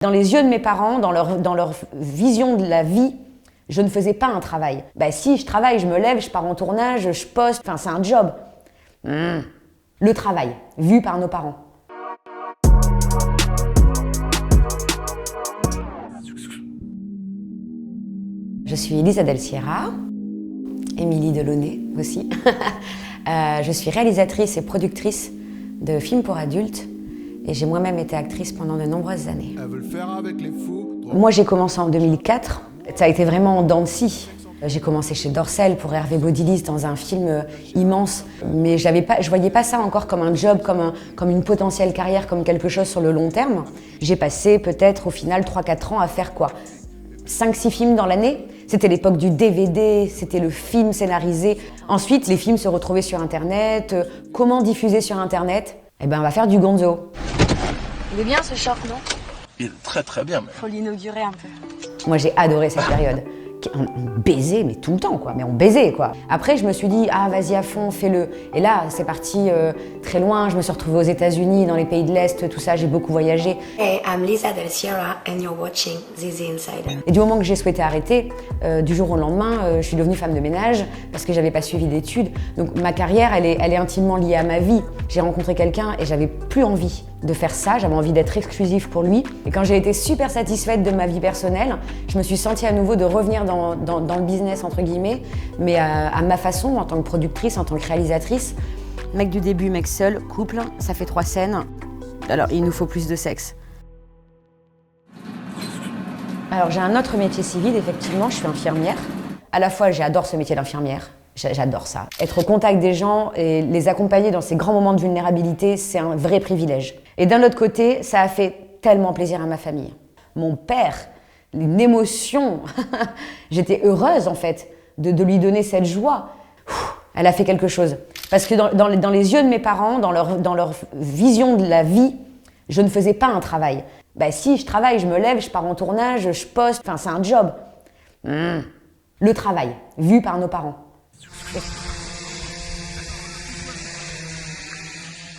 Dans les yeux de mes parents, dans leur vision de la vie, je ne faisais pas un travail. Bah si, je travaille, je me lève, je pars en tournage, je poste, enfin c'est un job. Le travail, vu par nos parents. Je suis Elisa Del Sierra, Émilie Delaunay aussi. Je suis réalisatrice et productrice de films pour adultes et j'ai moi-même été actrice pendant de nombreuses années. Moi j'ai commencé en 2004, ça a été vraiment en dents de scie. J'ai commencé chez Dorcel pour Hervé Baudilis dans un film immense, mais je voyais pas ça encore comme un job, comme une potentielle carrière, comme quelque chose sur le long terme. J'ai passé peut-être au final 3-4 ans à faire quoi 5-6 films dans l'année. C'était l'époque du DVD, c'était le film scénarisé. Ensuite, les films se retrouvaient sur Internet. Comment diffuser sur Internet ? Eh ben, on va faire du gonzo. Il est bien ce short, non ? Il est très très bien. Mais... Faut l'inaugurer un peu. Moi, j'ai adoré cette période. On baisait, mais tout le temps, quoi. Mais on baisait, quoi. Après, je me suis dit, ah, vas-y à fond, fais-le. Et là, c'est parti très loin. Je me suis retrouvée aux États-Unis, dans les pays de l'Est, tout ça. J'ai beaucoup voyagé. Hey, I'm Lisa Del Sierra and you're watching The Insider. Et du moment que j'ai souhaité arrêter, du jour au lendemain, je suis devenue femme de ménage parce que j'avais pas suivi d'études. Donc ma carrière, elle est intimement liée à ma vie. J'ai rencontré quelqu'un et j'avais plus envie de faire ça, j'avais envie d'être exclusive pour lui. Et quand j'ai été super satisfaite de ma vie personnelle, je me suis sentie à nouveau de revenir dans le business, entre guillemets, mais à ma façon, en tant que productrice, en tant que réalisatrice. Mec du début, mec seul, couple, ça fait 3 scènes. Alors, il nous faut plus de sexe. Alors, j'ai un autre métier civil, effectivement, je suis infirmière. À la fois, j'adore ce métier d'infirmière. J'adore ça. Être au contact des gens et les accompagner dans ces grands moments de vulnérabilité, c'est un vrai privilège. Et d'un autre côté, ça a fait tellement plaisir à ma famille. Mon père, une émotion. J'étais heureuse, en fait, de lui donner cette joie. Elle a fait quelque chose. Parce que dans les yeux de mes parents, dans leur vision de la vie, je ne faisais pas un travail. Bah si, je travaille, je me lève, je pars en tournage, je poste, enfin c'est un job. Le travail, vu par nos parents.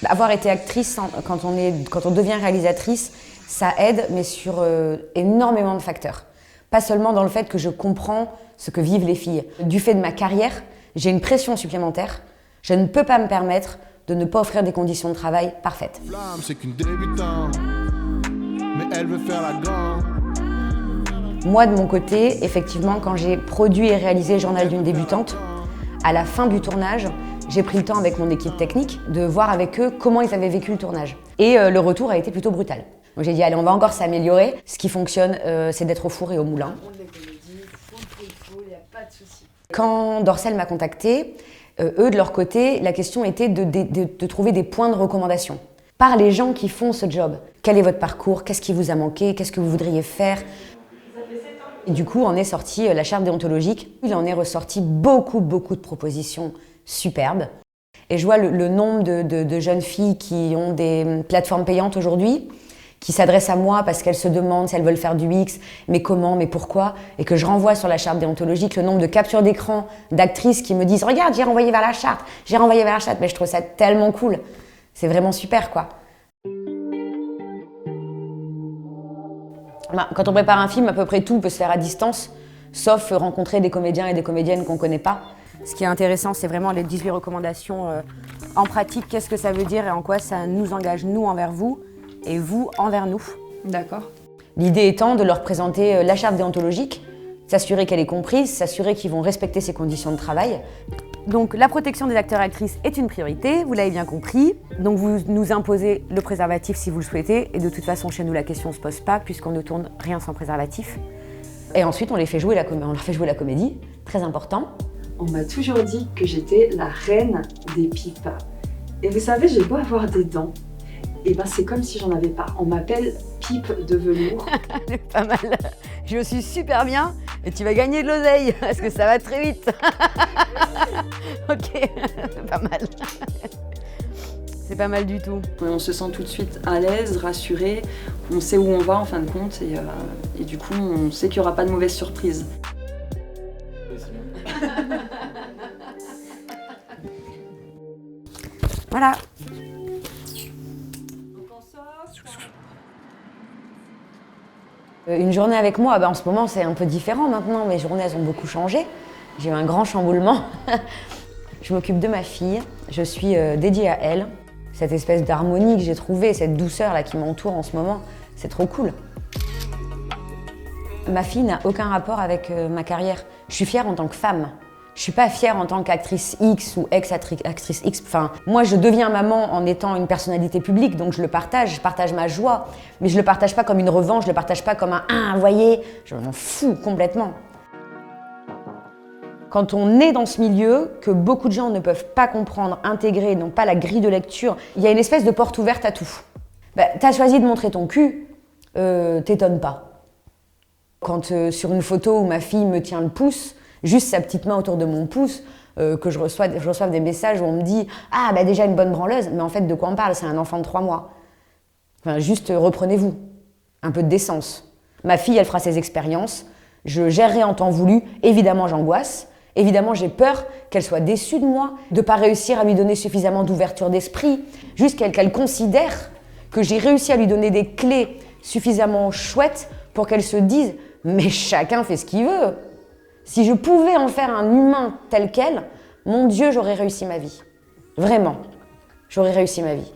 Avoir été actrice, quand on devient réalisatrice, ça aide, mais sur énormément de facteurs. Pas seulement dans le fait que je comprends ce que vivent les filles. Du fait de ma carrière, j'ai une pression supplémentaire. Je ne peux pas me permettre de ne pas offrir des conditions de travail parfaites. C'est qu'une débutante, mais elle veut faire la grande. Moi, de mon côté, effectivement, quand j'ai produit et réalisé le Journal d'une débutante, à la fin du tournage, j'ai pris le temps avec mon équipe technique de voir avec eux comment ils avaient vécu le tournage. Et le retour a été plutôt brutal. Donc j'ai dit, allez, on va encore s'améliorer. Ce qui fonctionne, c'est d'être au four et au moulin. Quand Dorcel m'a contactée, eux, de leur côté, la question était de trouver des points de recommandation par les gens qui font ce job. Quel est votre parcours ? Qu'est-ce qui vous a manqué ? Qu'est-ce que vous voudriez faire ? Et du coup, en est sorti la charte déontologique. Il en est ressorti beaucoup de propositions superbes. Et je vois le nombre de jeunes filles qui ont des plateformes payantes aujourd'hui, qui s'adressent à moi parce qu'elles se demandent si elles veulent faire du X, mais comment, mais pourquoi, et que je renvoie sur la charte déontologique le nombre de captures d'écran d'actrices qui me disent « Regarde, j'ai renvoyé vers la charte, j'ai renvoyé vers la charte », mais je trouve ça tellement cool. C'est vraiment super, quoi. Quand on prépare un film, à peu près tout peut se faire à distance, sauf rencontrer des comédiens et des comédiennes qu'on ne connaît pas. Ce qui est intéressant, c'est vraiment les 18 recommandations en pratique. Qu'est-ce que ça veut dire et en quoi ça nous engage, nous, envers vous, et vous, envers nous. D'accord. L'idée étant de leur présenter la charte déontologique, s'assurer qu'elle est comprise, s'assurer qu'ils vont respecter ses conditions de travail. Donc la protection des acteurs et actrices est une priorité, vous l'avez bien compris. Donc vous nous imposez le préservatif si vous le souhaitez. Et de toute façon, chez nous, la question ne se pose pas puisqu'on ne tourne rien sans préservatif. Et ensuite, on leur fait jouer la comédie, très important. On m'a toujours dit que j'étais la reine des pipes. Et vous savez, j'ai beau avoir des dents, et ben c'est comme si j'en avais pas. On m'appelle pipe de velours. Pas mal. Je me suis super bien et tu vas gagner de l'oseille parce que ça va très vite. Ok, pas mal. C'est pas mal du tout. On se sent tout de suite à l'aise, rassuré, on sait où on va en fin de compte et du coup on sait qu'il n'y aura pas de mauvaise surprise. Voilà. Une journée avec moi, en ce moment c'est un peu différent maintenant, mes journées elles ont beaucoup changé. J'ai eu un grand chamboulement. Je m'occupe de ma fille, je suis dédiée à elle. Cette espèce d'harmonie que j'ai trouvée, cette douceur là qui m'entoure en ce moment, c'est trop cool. Ma fille n'a aucun rapport avec ma carrière. Je suis fière en tant que femme. Je suis pas fière en tant qu'actrice X ou ex-actrice X. Enfin, moi, je deviens maman en étant une personnalité publique, donc je partage ma joie. Mais je le partage pas comme une revanche, je le partage pas comme vous voyez, je m'en fous complètement. Quand on est dans ce milieu, que beaucoup de gens ne peuvent pas comprendre, intégrer, n'ont pas la grille de lecture, il y a une espèce de porte ouverte à tout. T'as choisi de montrer ton cul, t'étonne pas. Quand sur une photo où ma fille me tient le pouce, juste sa petite main autour de mon pouce, que je reçois des messages où on me dit « Ah, déjà une bonne branleuse », mais en fait, de quoi on parle? C'est un enfant de 3 mois. Enfin, juste reprenez-vous, un peu de décence. Ma fille, elle fera ses expériences, je gérerai en temps voulu, évidemment j'angoisse, évidemment j'ai peur qu'elle soit déçue de moi, de ne pas réussir à lui donner suffisamment d'ouverture d'esprit, juste qu'elle considère que j'ai réussi à lui donner des clés suffisamment chouettes pour qu'elle se dise « Mais chacun fait ce qu'il veut ». Si je pouvais en faire un humain tel quel, mon Dieu, j'aurais réussi ma vie. Vraiment, j'aurais réussi ma vie.